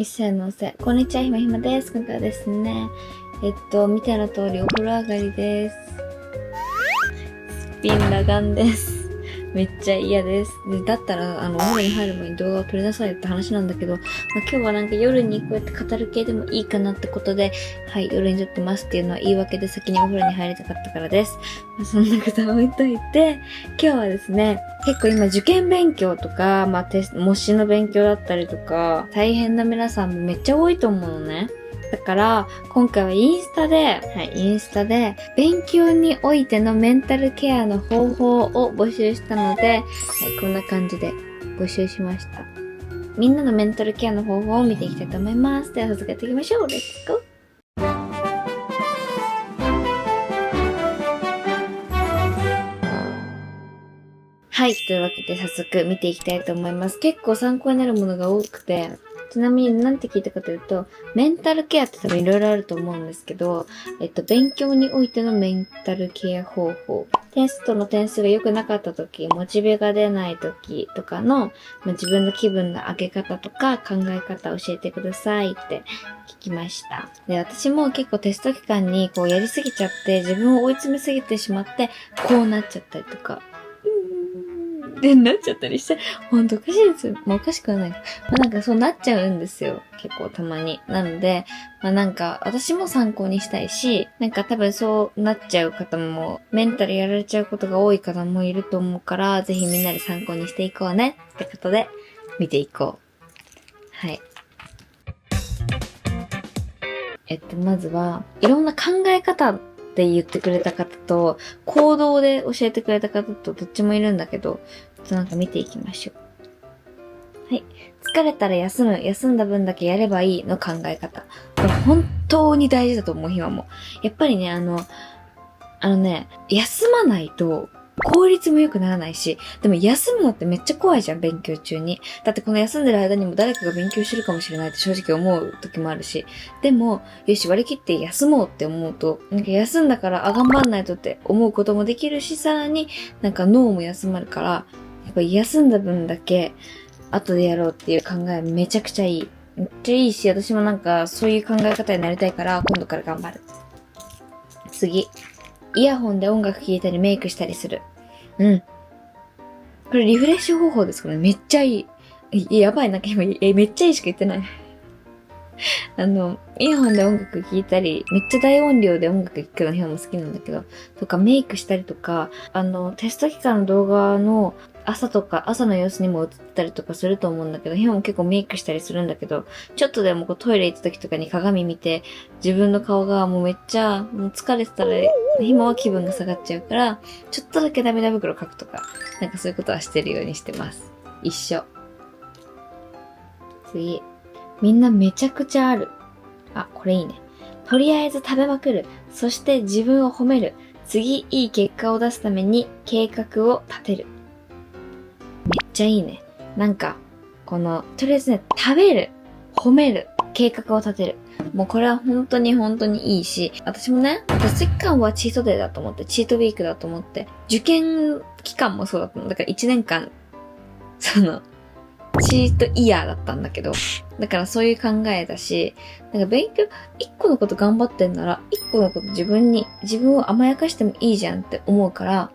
一世のせ。こんにちは、ひまひまです。今回はですね、見ての通りお風呂上がりです。すっぴん裸眼です。めっちゃ嫌です。で、だったら、お風呂に入る前に動画を撮りなさいって話なんだけど、今日はなんか夜にこうやって語る系でもいいかなってことで、はい、夜に撮ってますっていうのは言い訳で先にお風呂に入りたかったからです。そんなことは置いといて、今日はですね、結構今受験勉強とか、模試の勉強だったりとか、大変な皆さんもめっちゃ多いと思うのね。だから、今回はインスタで、勉強においてのメンタルケアの方法を募集したので、はい、こんな感じで募集しました。みんなのメンタルケアの方法を見ていきたいと思います。では、早速やっていきましょう。レッツゴー！はい。というわけで早速見ていきたいと思います。結構参考になるものが多くて、ちなみに何て聞いたかというと、メンタルケアって多分いろいろあると思うんですけど、勉強においてのメンタルケア方法。テストの点数が良くなかった時、モチベが出ない時とかの、自分の気分の上げ方とか考え方を教えてくださいって聞きました。で、私も結構テスト期間にこうやりすぎちゃって、自分を追い詰めすぎてしまって、こうなっちゃったりとか、でなっちゃったりして、ほんとおかしいですよ。おかしくはない。なんかそうなっちゃうんですよ。結構たまに。なので、なんか私も参考にしたいし、なんか多分そうなっちゃう方も、メンタルやられちゃうことが多い方もいると思うから、ぜひみんなで参考にしていこうねってことで、見ていこう。はい。まずは、いろんな考え方って言ってくれた方と、行動で教えてくれた方とどっちもいるんだけど、なんか見ていきましょう。はい。疲れたら休む。休んだ分だけやればいいの考え方。これ本当に大事だと思う、今も。やっぱりね、休まないと、効率も良くならないし、でも休むのってめっちゃ怖いじゃん、勉強中に。だってこの休んでる間にも誰かが勉強してるかもしれないって正直思う時もあるし。でも、よし、割り切って休もうって思うと、なんか休んだから頑張んないとって思うこともできるし、さらになんか脳も休まるから、やっぱり休んだ分だけ後でやろうっていう考えめちゃくちゃいい。めっちゃいいし、私もなんかそういう考え方になりたいから今度から頑張る。次。イヤホンで音楽聴いたりメイクしたりする。うん。これリフレッシュ方法ですかね。めっちゃいい。やばい、なんか今、めっちゃいいしか言ってない。イヤホンで音楽聴いたり、めっちゃ大音量で音楽聴くのヒョンも好きなんだけど、とかメイクしたりとか、テスト期間の動画の朝の様子にも映ったりとかすると思うんだけど、ヒョンも結構メイクしたりするんだけど、ちょっとでもこうトイレ行った時とかに鏡見て、自分の顔がもうめっちゃ、もう疲れてたら、今は気分が下がっちゃうから、ちょっとだけ涙袋かくとか、なんかそういうことはしてるようにしてます。一緒。次。みんなめちゃくちゃある。あ、これいいね。とりあえず食べまくる。そして自分を褒める。次いい結果を出すために計画を立てる。めっちゃいいね。なんか、とりあえずね、食べる。褒める。計画を立てる。もうこれは本当にいいし、私もね、テスト期間はチートデーだと思って、チートウィークだと思って、受験期間もそうだったの。だから1年間、チートイヤーだったんだけど、だからそういう考えだし、なんか勉強、一個のこと頑張ってんなら、一個のこと自分を甘やかしてもいいじゃんって思うから、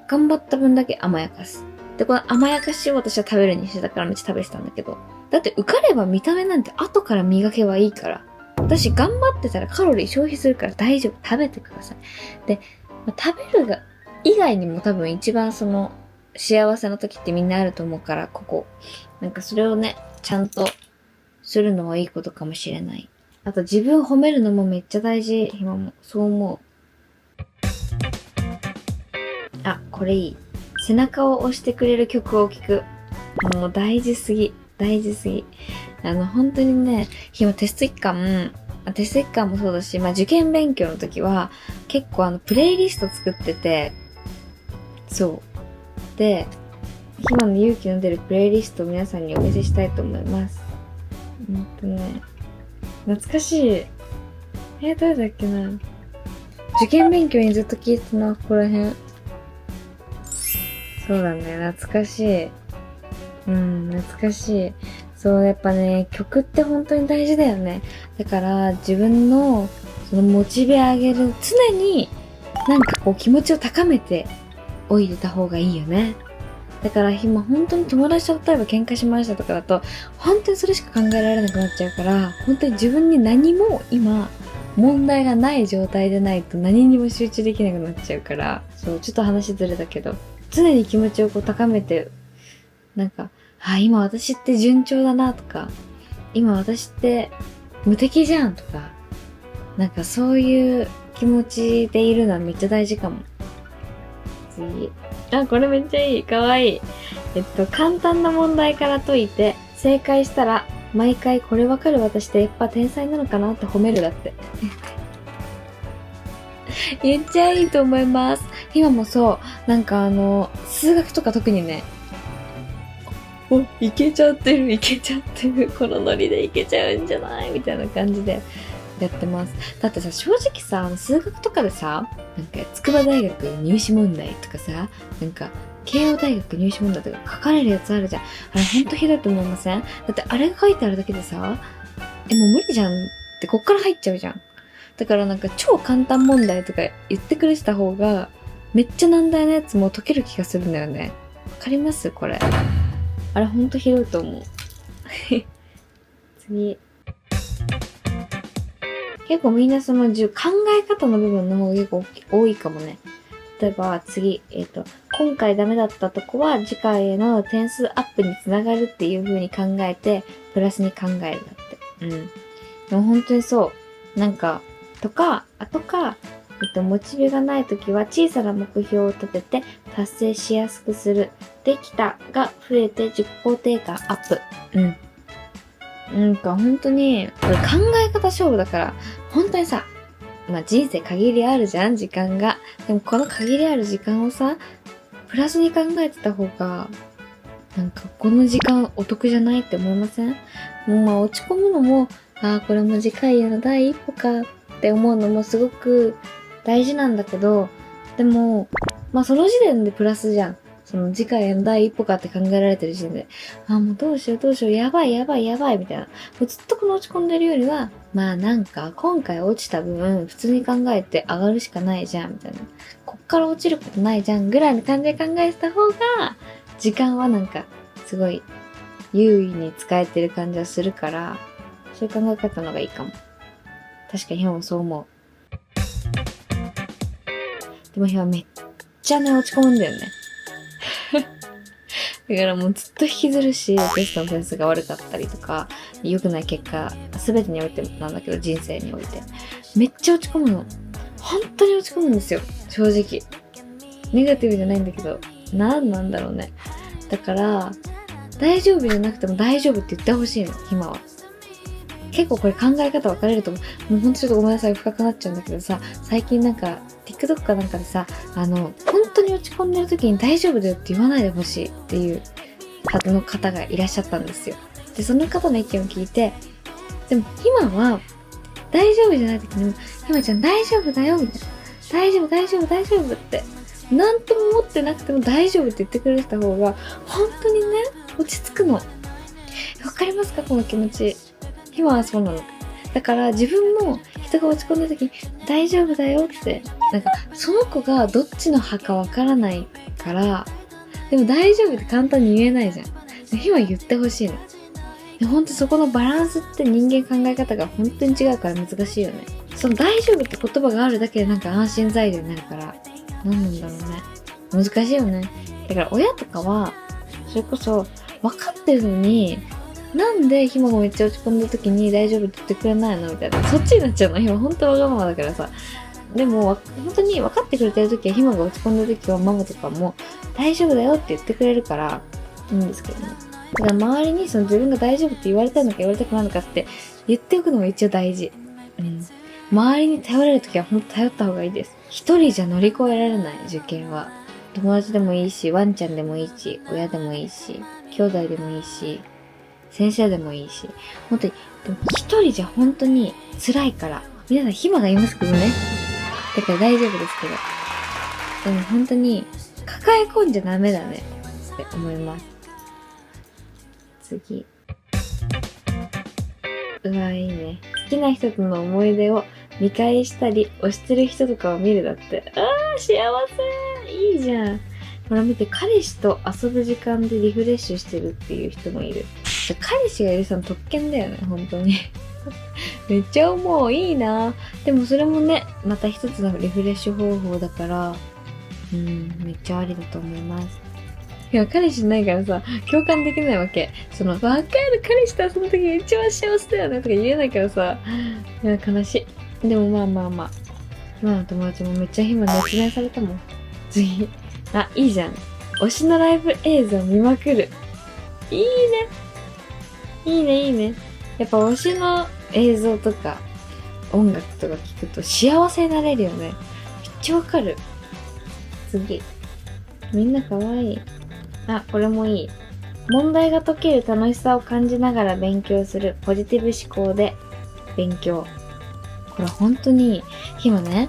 頑張った分だけ甘やかす。で、この甘やかしを私は食べるにしてたからめっちゃ食べてたんだけど、だって受かれば見た目なんて後から磨けばいいから、私頑張ってたらカロリー消費するから大丈夫。食べてください。で、食べるが、以外にも多分一番幸せな時ってみんなあると思うから、ここ。なんかそれをね、ちゃんとするのはいいことかもしれない。あと自分褒めるのもめっちゃ大事。今もそう思う。あ、これいい。背中を押してくれる曲を聴く。もう大事すぎ。本当にね、今テスト期間もそうだし、受験勉強の時は結構プレイリスト作ってて、そう。で、今の勇気の出るプレイリストを皆さんにお見せしたいと思います。懐かしい。誰だっけな。受験勉強にずっと聞いてたな、ここら辺。そうだね、懐かしい。懐かしい。そう、やっぱね、曲って本当に大事だよね。だから自分のそのモチベ上げる、常になんかこう気持ちを高めておいてた方がいいよね。だから今本当に友達と例えば喧嘩しましたとかだと、本当にそれしか考えられなくなっちゃうから、本当に自分に何も今問題がない状態でないと何にも集中できなくなっちゃうから、そう、ちょっと話ずれたけど、常に気持ちをこう高めて、なんか、今私って順調だなとか、今私って無敵じゃんとか、なんかそういう気持ちでいるのはめっちゃ大事かも。次。これめっちゃいい。かわいい。簡単な問題から解いて、正解したら、毎回これわかる私ってやっぱ天才なのかなって褒めるだって。めっちゃいいと思います。今もそう。なんか数学とか特にね、いけちゃってる、いけちゃってる。このノリでいけちゃうんじゃないみたいな感じでやってます。だってさ、正直さ、数学とかでさ、なんか、筑波大学入試問題とかさ、なんか、慶応大学入試問題とか書かれるやつあるじゃん。あれほんとひどいと思いません？だってあれが書いてあるだけでさ、もう無理じゃんってこっから入っちゃうじゃん。だからなんか超簡単問題とか言ってくれてた方が、めっちゃ難題のやつも解ける気がするんだよね。わかりますこれ。あれほんとひどいと思う。次。結構みんなその考え方の部分の方が結構多いかもね。例えば次、今回ダメだったとこは次回への点数アップにつながるっていう風に考えて、プラスに考えるんだって。でも本当にそう。なんか、あとか、モチベがないときは小さな目標を立てて達成しやすくする。できたが増えて自己肯定感アップ。なんか本当に、これ考え方勝負だから、本当にさ、人生限りあるじゃん、時間が。でもこの限りある時間をさ、プラスに考えてた方が、なんかこの時間お得じゃないって思いません？もう落ち込むのも、これも次回への第一歩かって思うのもすごく大事なんだけど、でも、その時点でプラスじゃん。その次回への第一歩かって考えられてる時点で、もうどうしよう、やばい、みたいな。もうずっとこの落ち込んでるよりは、なんか今回落ちた分、普通に考えて上がるしかないじゃん、みたいな。こっから落ちることないじゃん、ぐらいの感じで考えてた方が、時間はなんか、すごい、優位に使えてる感じはするから、そういう考え方の方がいいかも。確かに今もそう思う。でも今めっちゃね、落ち込むんだよね。だからもうずっと引きずるし、テストの点数が悪かったりとか、良くない結果、すべてにおいてなんだけど、人生において。めっちゃ落ち込むの。本当に落ち込むんですよ。正直。ネガティブじゃないんだけど、なんなんだろうね。だから、大丈夫じゃなくても大丈夫って言ってほしいの、今は。結構これ考え方分かれると思う。もうほんとちょっとごめんなさい、深くなっちゃうんだけどさ、最近なんか、TikTok かなんかでさ、本当に落ち込んでる時に大丈夫だよって言わないでほしいっていう方がいらっしゃったんですよ。で、その方の意見を聞いて、でも今は、大丈夫じゃない時にも、ひまちゃん大丈夫だよ、みたいな。大丈夫って。なんとも思ってなくても大丈夫って言ってくれた方が、本当にね、落ち着くの。わかりますかこの気持ち。今はそうなの。だから自分も人が落ち込んだ時に大丈夫だよって、なんかその子がどっちの派かわからないから、でも大丈夫って簡単に言えないじゃん。今言ってほしいの。ほんとそこのバランスって人間考え方が本当に違うから難しいよね。その大丈夫って言葉があるだけでなんか安心材料になるから、何なんだろうね。難しいよね。だから親とかは、それこそ分かってるのに、なんでひまがめっちゃ落ち込んだ時に大丈夫って言ってくれないのみたいな。そっちになっちゃうの。ひま本当わがままだからさ。でも、本当に分かってくれてる時は、ひまが落ち込んだ時はママとかも大丈夫だよって言ってくれるから、いいんですけどね。だから周りにその自分が大丈夫って言われたいのか言われたくないのかって言っておくのが一応大事。周りに頼れる時は本当頼った方がいいです。一人じゃ乗り越えられない受験は。友達でもいいし、ワンちゃんでもいいし、親でもいいし、兄弟でもいいし、先生でもいいし、本当に、でも一人じゃ本当に辛いから、皆さん暇がいますけどね。だから大丈夫ですけど。でも本当に抱え込んじゃダメだねって思います。次。うわ、いいね。好きな人との思い出を見返したり、推してる人とかを見るだって。あー、幸せ。いいじゃん。ほら見て、彼氏と遊ぶ時間でリフレッシュしてるっていう人もいる。彼氏がいるさん特権だよね、本当に。めっちゃ思う。いいな。でもそれもね、また一つのリフレッシュ方法だから、めっちゃありだと思います。いや、彼氏いないからさ、共感できないわけ。わかる、彼氏と遊ぶ時が一番幸せだよねとか言えないからさ、いや、悲しい。でもまあ。今の友達もめっちゃ今熱弁されたもん。次。あ、いいじゃん。推しのライブ映像見まくる。いいね。いいね。やっぱ推しの映像とか、音楽とか聞くと幸せになれるよね。めっちゃわかる。次。みんな可愛い。あ、これもいい。問題が解ける楽しさを感じながら勉強するポジティブ思考で勉強。これ本当に、今ね、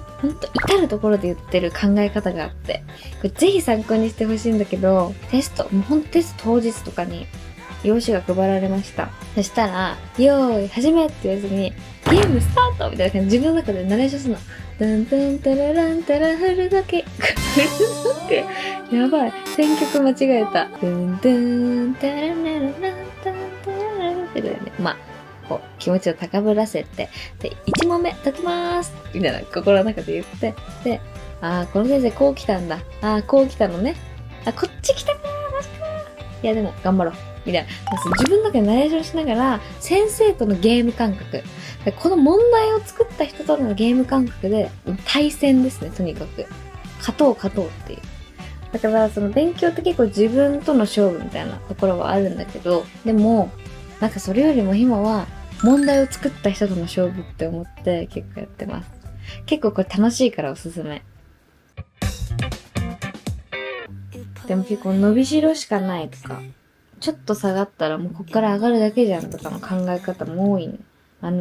至るところで言ってる考え方があって、これぜひ参考にしてほしいんだけど、テスト当日とかに、用紙が配られました。そしたら、よーい、始めって言わずに、ゲームスタートみたいな感じで自分の中でナレーションするの。ドゥンドゥンタラランタラフルだけ。フルだけ。やばい。選曲間違えた。ドゥンドゥンタラララランタンタララってだよね。まあ、こう、気持ちを高ぶらせて、で、1問目解きまーすみたいな心の中で言って、で、この先生こう来たんだ。こう来たのね。こっち来たかー、マジかー。いや、でも、頑張ろう。みたいな。自分の中でナレーションしながら、先生とのゲーム感覚。この問題を作った人とのゲーム感覚で、対戦ですね、とにかく。勝とうっていう。だから、勉強って結構自分との勝負みたいなところはあるんだけど、でも、なんかそれよりも今は、問題を作った人との勝負って思って結構やってます。結構これ楽しいからおすすめ。でも結構伸びしろしかないとか、ちょっと下がったらもうこっから上がるだけじゃんとかの考え方も多いね。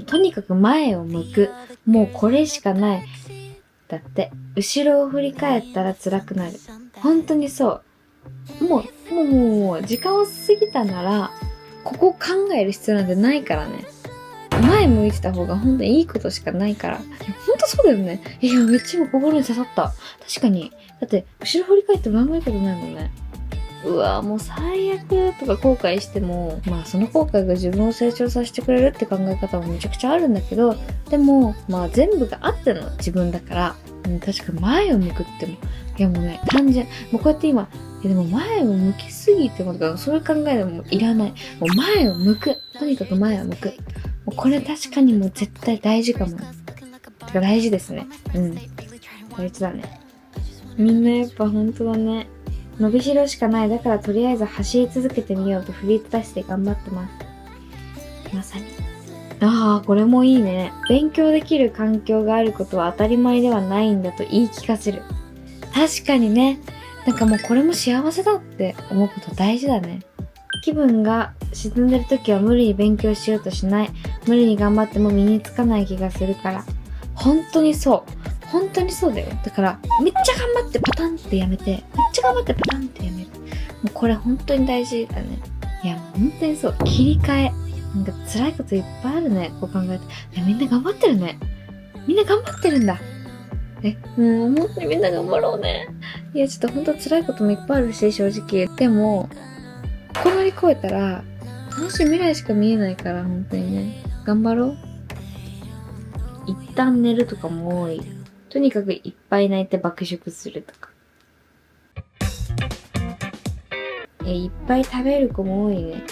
とにかく前を向く。もうこれしかない。だって、後ろを振り返ったら辛くなる。本当にそう。もう、時間を過ぎたなら、ここを考える必要なんてないからね。前向いてた方が本当にいいことしかないから。いや、本当そうだよね。いや、めっちゃ今心に刺さった。確かに。だって、後ろ振り返っても何もいいことないもんね。うわもう最悪とか後悔しても、まあその後悔が自分を成長させてくれるって考え方もめちゃくちゃあるんだけど、でも、まあ全部があっての自分だから、確かに前を向くっても、いやもうね、単純、もうこうやって今、でも前を向きすぎてもとか、そういう考えでもいらない。もう前を向く。とにかく前を向く。もうこれ確かにもう絶対大事かも。てか大事ですね。大事だね。みんなやっぱ本当だね。伸びしろしかない。だからとりあえず走り続けてみようと振り出して頑張ってます。まさに。これもいいね。勉強できる環境があることは当たり前ではないんだと言い聞かせる。確かにね。なんかもうこれも幸せだって思うこと大事だね。気分が沈んでる時は無理に勉強しようとしない。無理に頑張っても身につかない気がするから。本当にそう。本当にそうだよ。だから、めっちゃ頑張ってパタンってやめて、めっちゃ頑張ってパタンってやめる。もうこれ本当に大事だね。いや、本当にそう。切り替え。なんか辛いこといっぱいあるね。こう考えて。いや、みんな頑張ってるね。みんな頑張ってるんだ。本当にみんな頑張ろうね。いや、ちょっと本当辛いこともいっぱいあるし、正直。でも、ここ乗り越えたら、楽しい未来しか見えないから、本当にね。頑張ろう。一旦寝るとかも多い。とにかくいっぱい泣いて爆食するとか。いっぱい食べる子も多いね。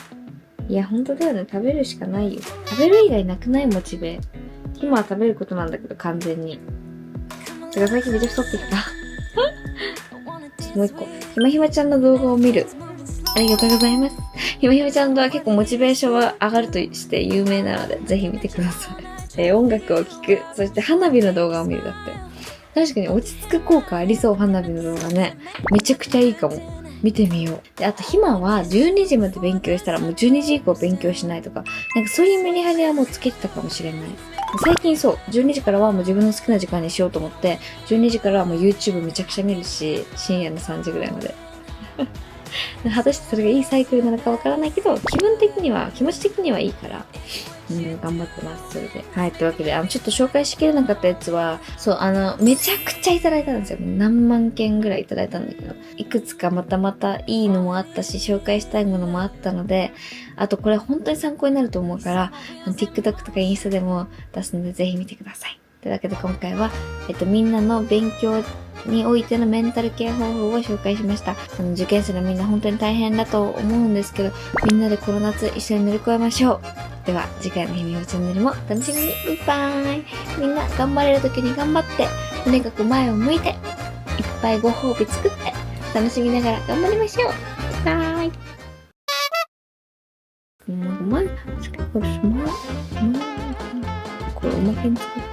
いや、本当だよね。食べるしかないよ。食べる以外なくないモチベ。今は食べることなんだけど、完全に。てか最近めっちゃ太ってきた。もう一個。ひまひまちゃんの動画を見る。ありがとうございます。ひまひまちゃんとは結構モチベーションは上がるとして有名なので、ぜひ見てください。音楽を聴く。そして花火の動画を見るだって。確かに落ち着く効果ありそう、花火の動画ね。めちゃくちゃいいかも。見てみよう。で、あと、ひまは12時まで勉強したらもう12時以降勉強しないとか、なんかそういうメリハリはもうつけてたかもしれない。最近そう、12時からはもう自分の好きな時間にしようと思って、12時からはもう YouTube めちゃくちゃ見るし、深夜の3時ぐらいまで。果たしてそれがいいサイクルなのかわからないけど、気持ち的にはいいから、頑張ってます、それで。はい、というわけで、ちょっと紹介しきれなかったやつは、そう、めちゃくちゃいただいたんですよ。何万件ぐらいいただいたんだけど、いくつかまたいいのもあったし、紹介したいものもあったので、あとこれ本当に参考になると思うから、TikTok とかインスタでも出すので、ぜひ見てください。というわけで今回は、みんなの勉強においてのメンタルケア方法を紹介しました。受験生のみんな本当に大変だと思うんですけど、みんなでこの夏一緒に乗り越えましょう。では、次回のひみおチャンネルも楽しみに。バイバイ。みんな頑張れる時に頑張って、とにかく前を向いて、いっぱいご褒美作って、楽しみながら頑張りましょう。バイバイ。これおまけに作って